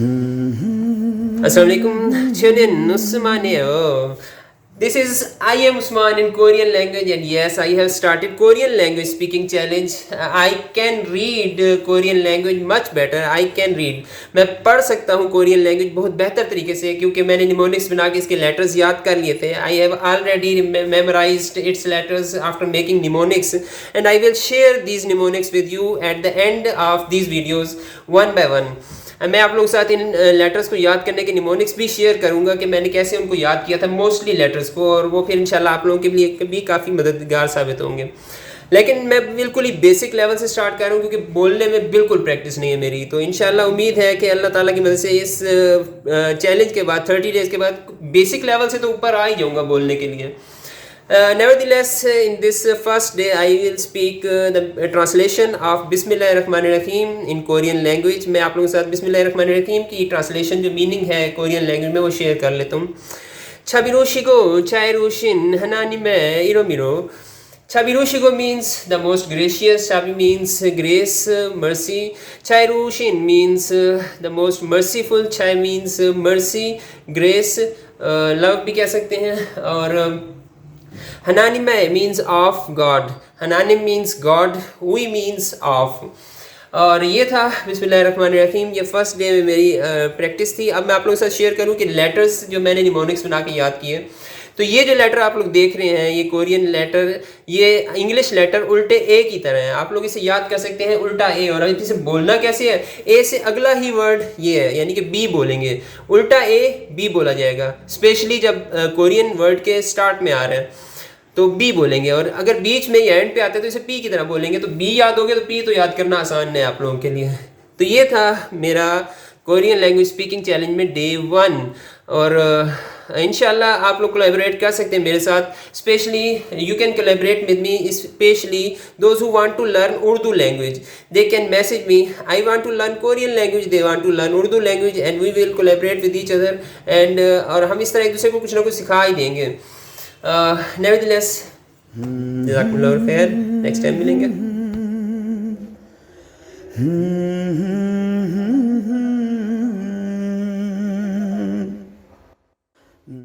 Assalamualaikum, tune in Usmanio. This is I am Usman in Korean language, and yes, I have started Korean language speaking challenge. I can read Korean language much better. I can read. मैं पढ़ सकता हूँ Korean language बहुत बेहतर तरीके से, क्योंकि मैंने निमोनिक्स बना के इसके लेटर्स याद कर लिए थे. I have already memorized its letters after making mnemonics, and I will share these mnemonics with you at the end of these videos one by one. मैं आप लोगों के साथ इन लेटर्स को याद करने के निमोनिक्स भी शेयर करूंगा कि मैंने कैसे उनको याद किया था, मोस्टली लेटर्स को, और वो फिर इंशाल्लाह आप लोगों के लिए भी काफ़ी मददगार साबित होंगे. लेकिन मैं बिल्कुल ही बेसिक लेवल से स्टार्ट कर रहा हूँ, क्योंकि बोलने में बिल्कुल प्रैक्टिस नहीं है मेरी. तो इंशाल्लाह उम्मीद है कि अल्लाह ताला की मदद से इस चैलेंज के बाद 30 डेज़ के बाद बेसिक लेवल से तो ऊपर आ ही जाऊँगा बोलने के लिए. Nevertheless, in this first day, I will speak the translation of Bismillahirrahmanirrahim in Korean language. मैं आप लोगों के साथ Bismillahirrahmanirrahim की translation जो meaning है कोरियन लैंग्वेज में वो शेयर कर लेता हूँ. Chabiroshigo chairushin hananime iromiro. Chabiroshigo means the most gracious. Chabi means grace, mercy. Chairushin means the most merciful. Chai means mercy, grace, love भी कह सकते हैं. और Hananime means of God. Hananim means God. We means of. और ये था बिस्मिल्लाहिर्रहमानिर्रहीम. ये फर्स्ट डे में मेरी प्रैक्टिस थी. अब मैं आप लोगों के साथ शेयर करूँ कि लेटर्स जो मैंने निमोनिक्स बना के याद किए. तो ये जो लेटर आप लोग देख रहे हैं, ये कोरियन लेटर, ये इंग्लिश लेटर उल्टे ए की तरह है. आप लोग इसे याद कर सकते हैं उल्टा ए. और इसे बोलना कैसे है, ए से अगला ही वर्ड ये है, यानी कि बी बोलेंगे. उल्टा ए बी बोला जाएगा, स्पेशली जब कोरियन वर्ड के स्टार्ट में आ रहे हैं तो बी बोलेंगे. और अगर बीच में या एंड पे आते हैं तो इसे पी की तरह बोलेंगे. तो बी याद हो गया तो पी तो याद करना आसान है आप लोगों के लिए. तो ये था मेरा कोरियन लैंग्वेज स्पीकिंग चैलेंज में डे 1. और इंशाल्लाह आप लोग कोलैबोरेट कर सकते हैं मेरे साथ. Specially you can collaborate with me, specially those who want to learn Urdu language. They can message me, I want to learn Korean language, they want to learn Urdu language, and we will collaborate with each other. And और हम इस तरह एक दूसरे को कुछ ना कुछ सिखा ही देंगे. Nevertheless, जज़ाकुमुल्लाह खैर. नेक्स्ट टाइम मिलेंगे.